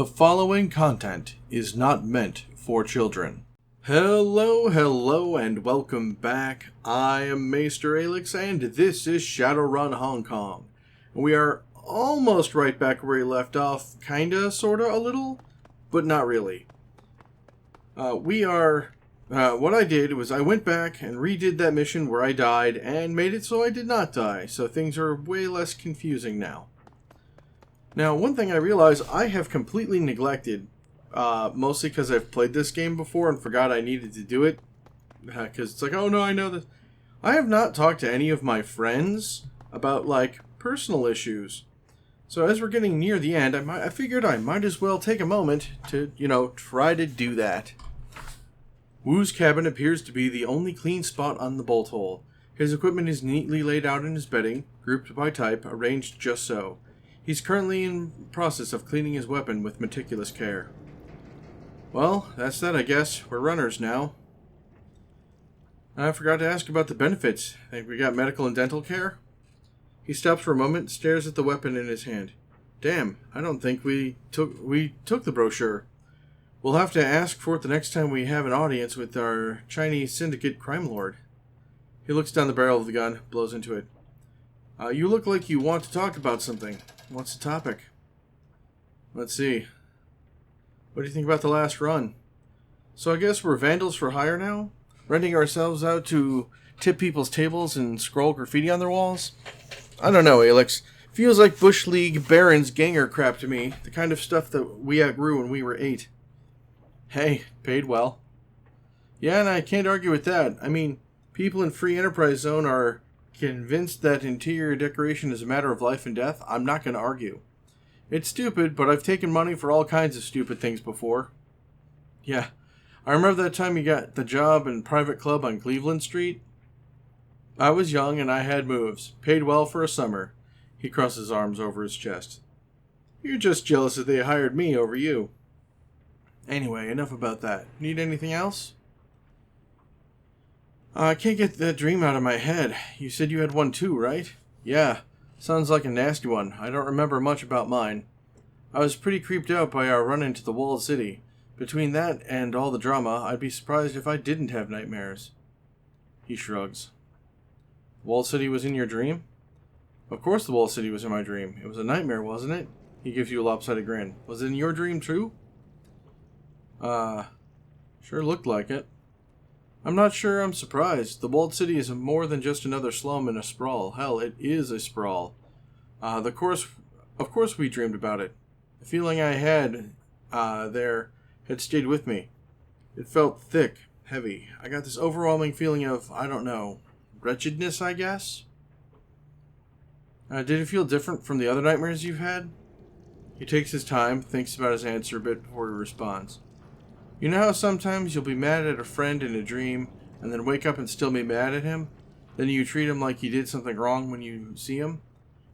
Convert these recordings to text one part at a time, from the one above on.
The following content is not meant for children. Hello, and welcome back. I am Maester Aelix, and this is Shadowrun Hong Kong. We are almost right back where we left off, kinda, sorta, a little, but not really. What I did was I went back and redid that mission where I died and made it so I did not die, so things are way less confusing now. Now, one thing I realized I have completely neglected, mostly because I've played this game before and forgot I needed to do it, because it's like, oh no, I know this. I have not talked to any of my friends about, personal issues. So as we're getting near the end, I figured I might as well take a moment to, try to do that. Wu's cabin appears to be the only clean spot on the bolt hole. His equipment is neatly laid out in his bedding, grouped by type, arranged just so. He's currently in process of cleaning his weapon with meticulous care. Well, that's that, I guess. We're runners now. I forgot to ask about the benefits. Think we got medical and dental care? He stops for a moment, stares at the weapon in his hand. Damn, I don't think we took the brochure. We'll have to ask for it the next time we have an audience with our Chinese syndicate crime lord. He looks down the barrel of the gun, blows into it. You look like you want to talk about something. What's the topic? Let's see. What do you think about the last run? So I guess we're vandals for hire now? Renting ourselves out to tip people's tables and scroll graffiti on their walls? I don't know, Aelix. Feels like Bush League Barons ganger crap to me. The kind of stuff that we outgrew when we were 8. Hey, paid well. Yeah, and I can't argue with that. I mean, people in Free Enterprise Zone are convinced that interior decoration is a matter of life and death. I'm not going to argue. It's stupid, but I've taken money for all kinds of stupid things before. Yeah, I remember that time you got the job in private club on Cleveland Street. I was young and I had moves. Paid well for a summer. He crosses his arms over his chest. You're just jealous that they hired me over you. Anyway, enough about that. Need anything else? I can't get that dream out of my head. You said you had one too, right? Yeah. Sounds like a nasty one. I don't remember much about mine. I was pretty creeped out by our run into the walled city. Between that and all the drama, I'd be surprised if I didn't have nightmares. He shrugs. Walled city was in your dream? Of course the walled city was in my dream. It was a nightmare, wasn't it? He gives you a lopsided grin. Was it in your dream too? Sure looked like it. I'm not sure I'm surprised. The walled city is more than just another slum in a sprawl. Hell, it is a sprawl. Of course we dreamed about it. The feeling I had, there had stayed with me. It felt thick, heavy. I got this overwhelming feeling of, I don't know, wretchedness, I guess? Did it feel different from the other nightmares you've had? He takes his time, thinks about his answer a bit before he responds. You know how sometimes you'll be mad at a friend in a dream, and then wake up and still be mad at him? Then you treat him like he did something wrong when you see him?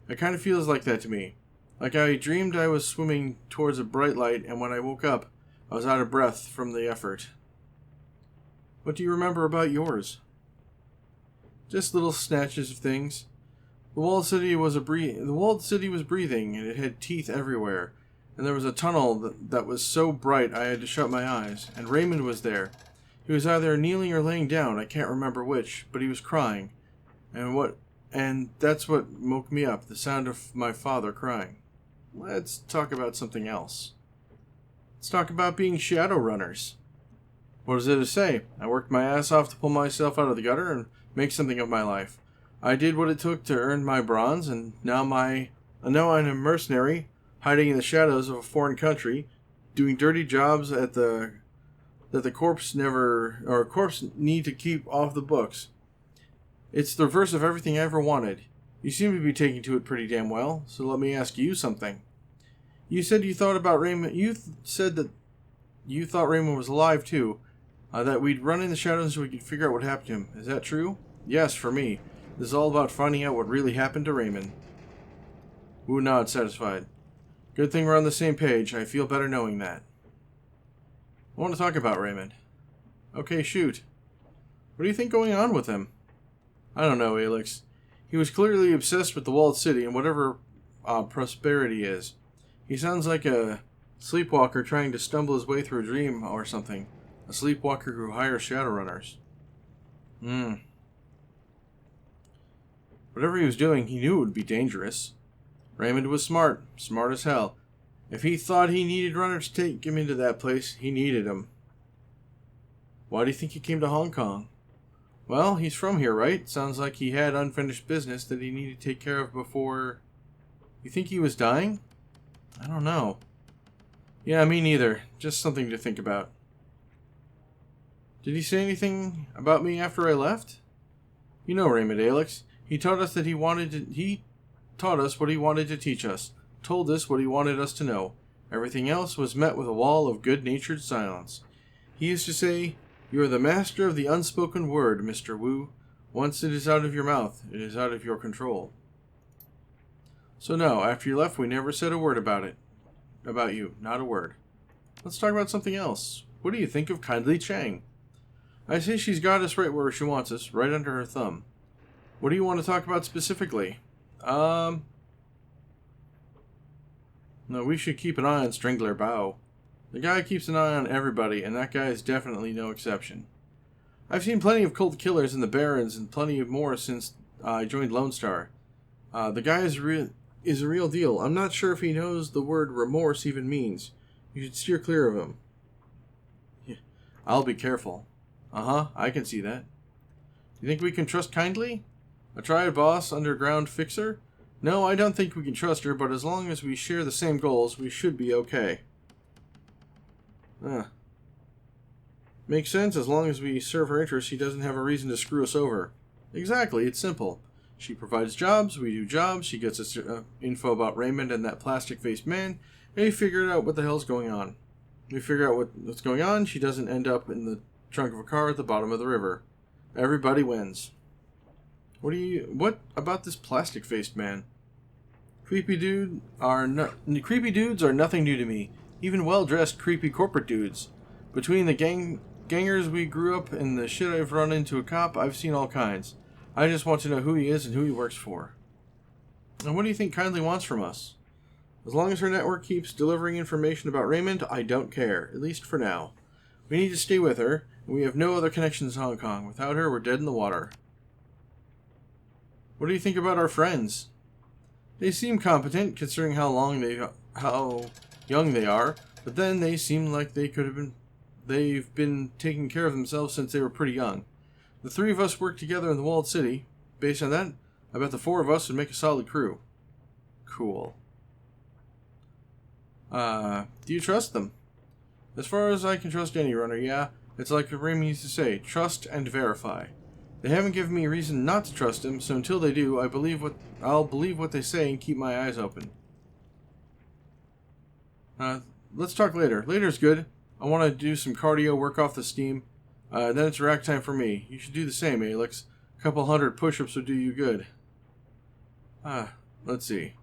It kind of feels like that to me. Like I dreamed I was swimming towards a bright light, and when I woke up, I was out of breath from the effort. What do you remember about yours? Just little snatches of things. The walled city was breathing, and it had teeth everywhere. And there was a tunnel that was so bright I had to shut my eyes. And Raymond was there. He was either kneeling or laying down, I can't remember which, but he was crying. And that's what woke me up, the sound of my father crying. Let's talk about something else. Let's talk about being shadowrunners. What is there to say? I worked my ass off to pull myself out of the gutter and make something of my life. I did what it took to earn my bronze, and now I'm a mercenary, hiding in the shadows of a foreign country, doing dirty jobs that the corpse need to keep off the books. It's the reverse of everything I ever wanted. You seem to be taking to it pretty damn well, so let me ask you something. You said you thought about Raymond. You said that you thought Raymond was alive too. That we'd run in the shadows so we could figure out what happened to him. Is that true? Yes, for me. This is all about finding out what really happened to Raymond. Wu nods, satisfied. Good thing we're on the same page. I feel better knowing that. I want to talk about Raymond. Okay, shoot. What do you think going on with him? I don't know, Aelix. He was clearly obsessed with the walled city and whatever prosperity is. He sounds like a Sleepwalker trying to stumble his way through a dream or something. A sleepwalker who hires shadowrunners. Whatever he was doing, he knew it would be dangerous. Raymond was smart. Smart as hell. If he thought he needed runners to take him into that place, he needed them. Why do you think he came to Hong Kong? Well, he's from here, right? Sounds like he had unfinished business that he needed to take care of before... You think he was dying? I don't know. Yeah, me neither. Just something to think about. Did he say anything about me after I left? You know Raymond Aelix. He taught us he taught us what he wanted to teach us. Told us what he wanted us to know. Everything else was met with a wall of good-natured silence. He used to say, "You are the master of the unspoken word, Mr. Wu. Once it is out of your mouth, it is out of your control." So no, after you left, we never said a word about it. About you. Not a word. Let's talk about something else. What do you think of Kindly Chang? I say she's got us right where she wants us, right under her thumb. What do you want to talk about specifically? No, we should keep an eye on Strangler Bao. The guy keeps an eye on everybody, and that guy is definitely no exception. I've seen plenty of cult killers in the Barrens, and plenty of more since I joined Lone Star. The guy is a real deal. I'm not sure if he knows the word remorse even means. You should steer clear of him. Yeah, I'll be careful. I can see that. You think we can trust Kindly? A triad boss, underground fixer? No, I don't think we can trust her, but as long as we share the same goals, we should be okay. Makes sense. As long as we serve her interests, she doesn't have a reason to screw us over. Exactly, it's simple. She provides jobs, we do jobs, she gets us info about Raymond and that plastic-faced man, and we figure out what the hell's going on. We figure out what's going on, she doesn't end up in the trunk of a car at the bottom of the river. Everybody wins. What about this plastic-faced man? Creepy dudes are nothing new to me. Even well-dressed, creepy corporate dudes. Between the gangers we grew up and the shit I've run into a cop, I've seen all kinds. I just want to know who he is and who he works for. And what do you think Kindly wants from us? As long as her network keeps delivering information about Raymond, I don't care. At least for now. We need to stay with her, and we have no other connections in Hong Kong. Without her, we're dead in the water. What do you think about our friends? They seem competent, considering how young they are, but then they seem like they've been taking care of themselves since they were pretty young. The three of us work together in the walled city. Based on that, I bet the four of us would make a solid crew. Cool. Do you trust them? As far as I can trust any runner, yeah. It's like Raymond used to say, trust and verify. They haven't given me a reason not to trust him, so until they do, I'll believe what they say and keep my eyes open. Let's talk later. Later's good. I want to do some cardio, work off the steam. Then it's rack time for me. You should do the same, Aelix. A couple 100 push-ups would do you good. Let's see.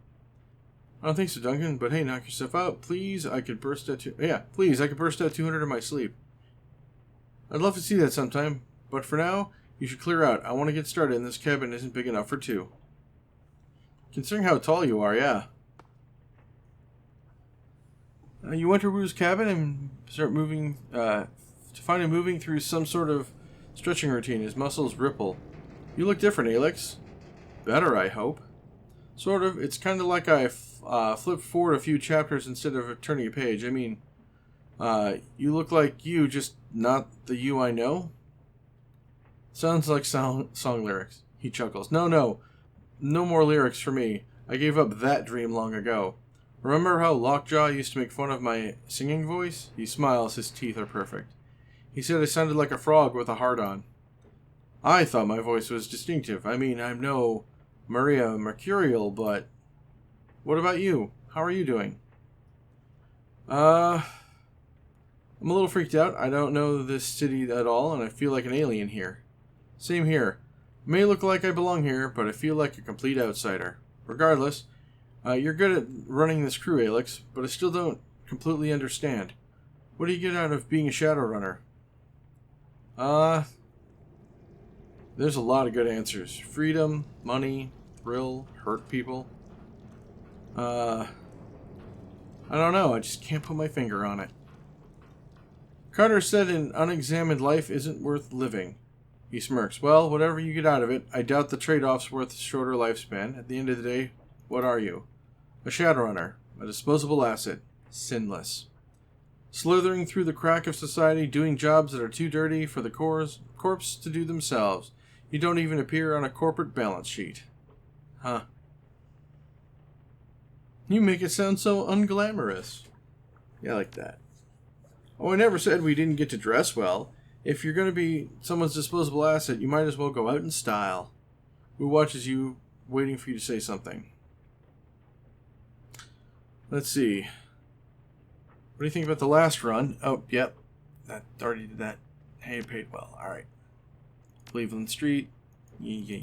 I don't think so, Duncan, but hey, knock yourself out. Please, I could burst out 200 in my sleep. I'd love to see that sometime, but for now, you should clear out. I want to get started, and this cabin isn't big enough for two. Considering how tall you are, yeah. You enter Wu's cabin and start moving, to find him moving through some sort of stretching routine. His muscles ripple. You look different, Aelix. Better, I hope. Sort of. It's kind of like I flipped forward a few chapters instead of turning a page. I mean, you look like you, just not the you I know. Sounds like song lyrics. He chuckles. No more lyrics for me. I gave up that dream long ago. Remember how Lockjaw used to make fun of my singing voice? He smiles, his teeth are perfect. He said I sounded like a frog with a heart on. I thought my voice was distinctive. I mean, I'm no Maria Mercurial, but... What about you? How are you doing? I'm a little freaked out. I don't know this city at all, and I feel like an alien here. Same here. I may look like I belong here, but I feel like a complete outsider. Regardless, you're good at running this crew, Aelix, but I still don't completely understand. What do you get out of being a Shadowrunner? There's a lot of good answers. Freedom, money, thrill, hurt people. I don't know, I just can't put my finger on it. Carter said an unexamined life isn't worth living. He smirks. Well, whatever you get out of it, I doubt the trade-off's worth a shorter lifespan. At the end of the day, what are you? A Shadowrunner. A disposable asset. Sinless. Slithering through the crack of society, doing jobs that are too dirty for the corpse to do themselves. You don't even appear on a corporate balance sheet. Huh. You make it sound so unglamorous. Yeah, I like that. Oh, I never said we didn't get to dress well. If you're going to be someone's disposable asset, you might as well go out in style. Who watches you, waiting for you to say something? Let's see. What do you think about the last run? Oh, yep. That already did that. Hey, paid well. Alright. Cleveland Street. Yeah.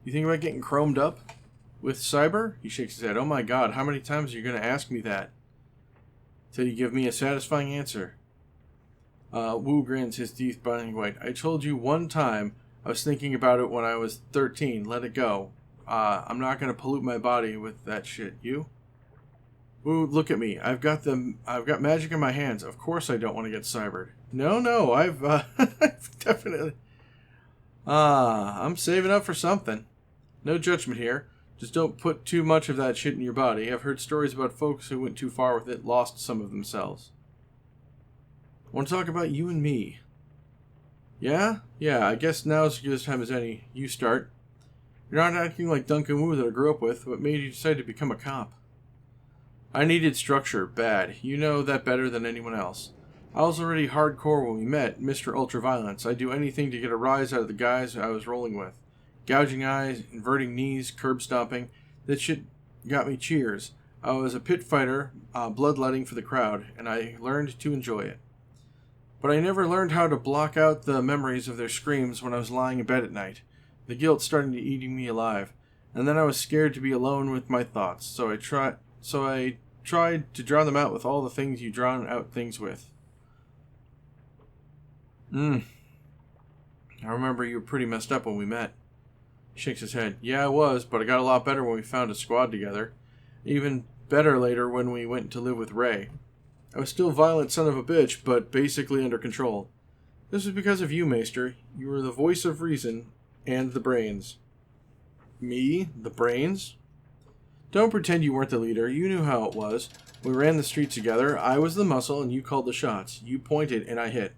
You think about getting chromed up with cyber? He shakes his head. Oh my god, how many times are you going to ask me that? Till you give me a satisfying answer. Wu grins, his teeth burning white. I told you one time I was thinking about it when I was 13. Let it go. I'm not going to pollute my body with that shit. You? Wu, look at me. I've got magic in my hands. Of course I don't want to get cybered. No, I've definitely... I'm saving up for something. No judgment here. Just don't put too much of that shit in your body. I've heard stories about folks who went too far with it, lost some of themselves. I want to talk about you and me. Yeah, I guess now's as good a time as any. You start. You're not acting like Duncan Wu that I grew up with. What made you decide to become a cop? I needed structure, bad. You know that better than anyone else. I was already hardcore when we met, Mr. Ultraviolence. I'd do anything to get a rise out of the guys I was rolling with. Gouging eyes, inverting knees, curb stomping. That shit got me cheers. I was a pit fighter, bloodletting for the crowd, and I learned to enjoy it. But I never learned how to block out the memories of their screams when I was lying in bed at night. The guilt starting to eating me alive. And then I was scared to be alone with my thoughts, so I tried to drown them out with all the things you drown out things with. I remember you were pretty messed up when we met. He shakes his head. Yeah, I was, but I got a lot better when we found a squad together. Even better later when we went to live with Ray. I was still a violent son of a bitch, but basically under control. This was because of you, Maester. You were the voice of reason and the brains. Me? The brains? Don't pretend you weren't the leader. You knew how it was. We ran the streets together. I was the muscle, and you called the shots. You pointed, and I hit.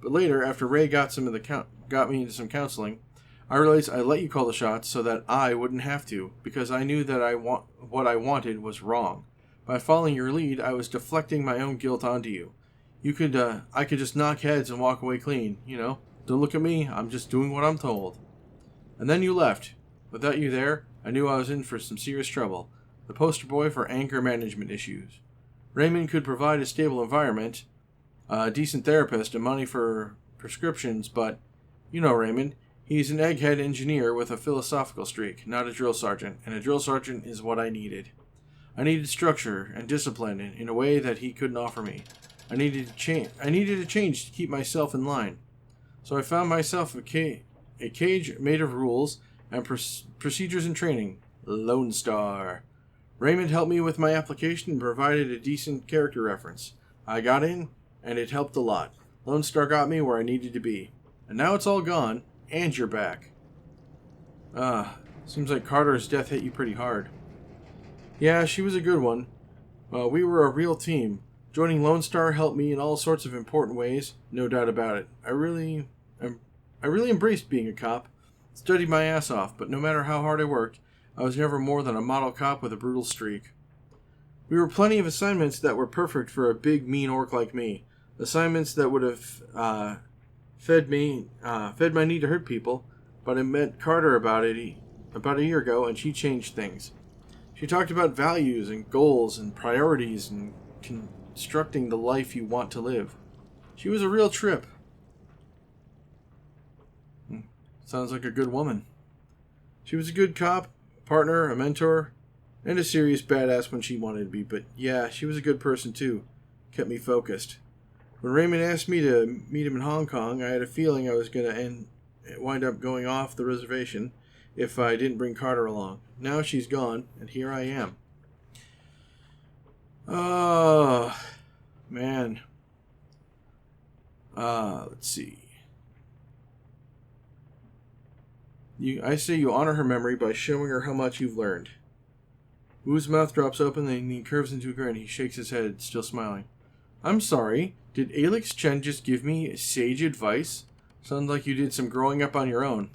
But later, after Ray got me into some counseling, I realized I let you call the shots so that I wouldn't have to, because I knew that what I wanted was wrong. By following your lead, I was deflecting my own guilt onto you. I could just knock heads and walk away clean, you know. Don't look at me, I'm just doing what I'm told. And then you left. Without you there, I knew I was in for some serious trouble. The poster boy for anger management issues. Raymond could provide a stable environment, a decent therapist, and money for prescriptions, but, you know Raymond, he's an egghead engineer with a philosophical streak, not a drill sergeant, and a drill sergeant is what I needed. I needed structure and discipline in a way that he couldn't offer me. I needed a change to keep myself in line. So I found myself a cage made of rules and procedures and training. Lone Star. Raymond helped me with my application and provided a decent character reference. I got in, and it helped a lot. Lone Star got me where I needed to be. And now it's all gone, and you're back. Seems like Carter's death hit you pretty hard. Yeah, she was a good one. We were a real team. Joining Lone Star helped me in all sorts of important ways, no doubt about it. I really embraced being a cop. Studied my ass off, but no matter how hard I worked, I was never more than a model cop with a brutal streak. We were plenty of assignments that were perfect for a big, mean orc like me. Assignments that would have fed my need to hurt people, but I met Carter about a year ago, and she changed things. She talked about values and goals and priorities and constructing the life you want to live. She was a real trip. Sounds like a good woman. She was a good cop, a partner, a mentor, and a serious badass when she wanted to be. But yeah, she was a good person too. Kept me focused. When Raymond asked me to meet him in Hong Kong, I had a feeling I was going to wind up going off the reservation if I didn't bring Carter along. Now she's gone, and here I am. Oh, man. Let's see. I say you honor her memory by showing her how much you've learned. Wu's mouth drops open and he curves into a grin. He shakes his head, still smiling. I'm sorry. Did Aelix Chen just give me sage advice? Sounds like you did some growing up on your own.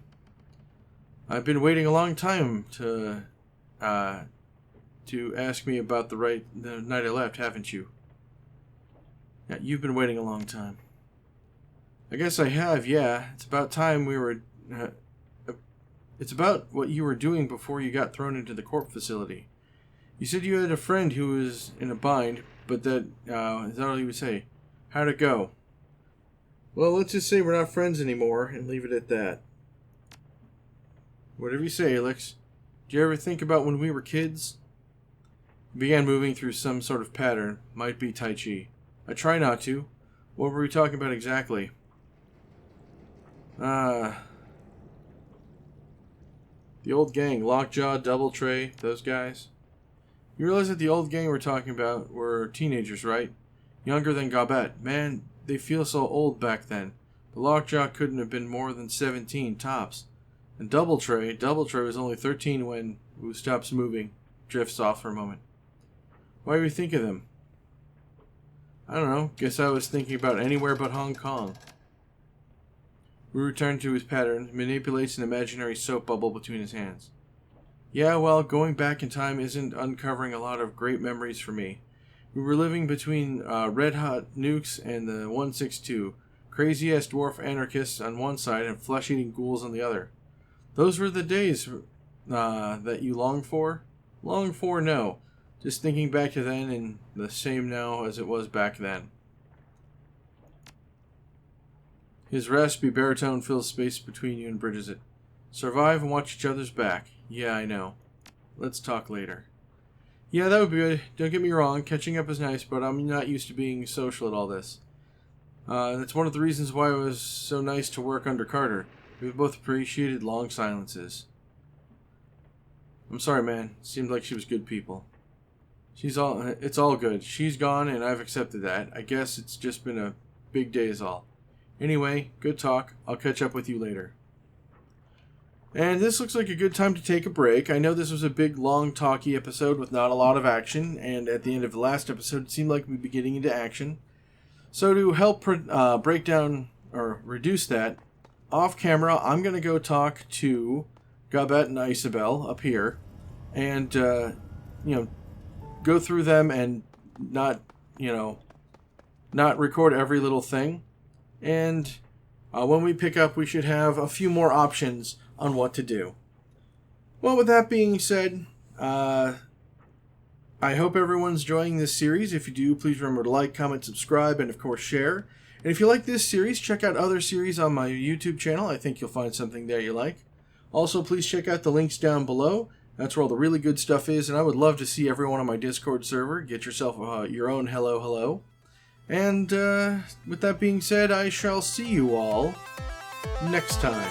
I've been waiting a long time to ask me about the night I left, haven't you? Yeah, you've been waiting a long time. I guess I have, yeah. It's about time we were... it's about what you were doing before you got thrown into the corp facility. You said you had a friend who was in a bind, but is that all you would say? How'd it go? Well, let's just say we're not friends anymore and leave it at that. Whatever you say, Aelix. Do you ever think about when we were kids? He began moving through some sort of pattern. Might be Tai Chi. I try not to. What were we talking about exactly? The old gang. Lockjaw, Double Tray, those guys. You realize that the old gang we're talking about were teenagers, right? Younger than Gabet. Man, they feel so old back then. The Lockjaw couldn't have been more than 17, tops. And Double Tray was only 13 when Wu stops moving, drifts off for a moment. Why do we think of them? I don't know. Guess I was thinking about anywhere but Hong Kong. Wu returned to his pattern, manipulates an imaginary soap bubble between his hands. Yeah, well, going back in time isn't uncovering a lot of great memories for me. We were living between red-hot nukes and the 162, crazy-ass dwarf anarchists on one side and flesh-eating ghouls on the other. Those were the days that you long for? Long for, no. Just thinking back to then and the same now as it was back then. His raspy baritone fills space between you and bridges it. Survive and watch each other's back. Yeah, I know. Let's talk later. Yeah, that would be good. Don't get me wrong, catching up is nice, but I'm not used to being social at all this. That's one of the reasons why it was so nice to work under Carter. We both appreciated long silences. I'm sorry, man. Seemed like she was good people. It's all good. She's gone, and I've accepted that. I guess it's just been a big day is all. Anyway, good talk. I'll catch up with you later. And this looks like a good time to take a break. I know this was a big, long, talky episode with not a lot of action, and at the end of the last episode, it seemed like we'd be getting into action. So to help break down or reduce that, off camera, I'm going to go talk to Gabet and Isabel up here, and go through them and not record every little thing. And when we pick up, we should have a few more options on what to do. Well, with that being said, I hope everyone's enjoying this series. If you do, please remember to like, comment, subscribe, and of course share. And if you like this series, check out other series on my YouTube channel. I think you'll find something there you like. Also, please check out the links down below. That's where all the really good stuff is, and I would love to see everyone on my Discord server. Get yourself your own hello. And with that being said, I shall see you all next time.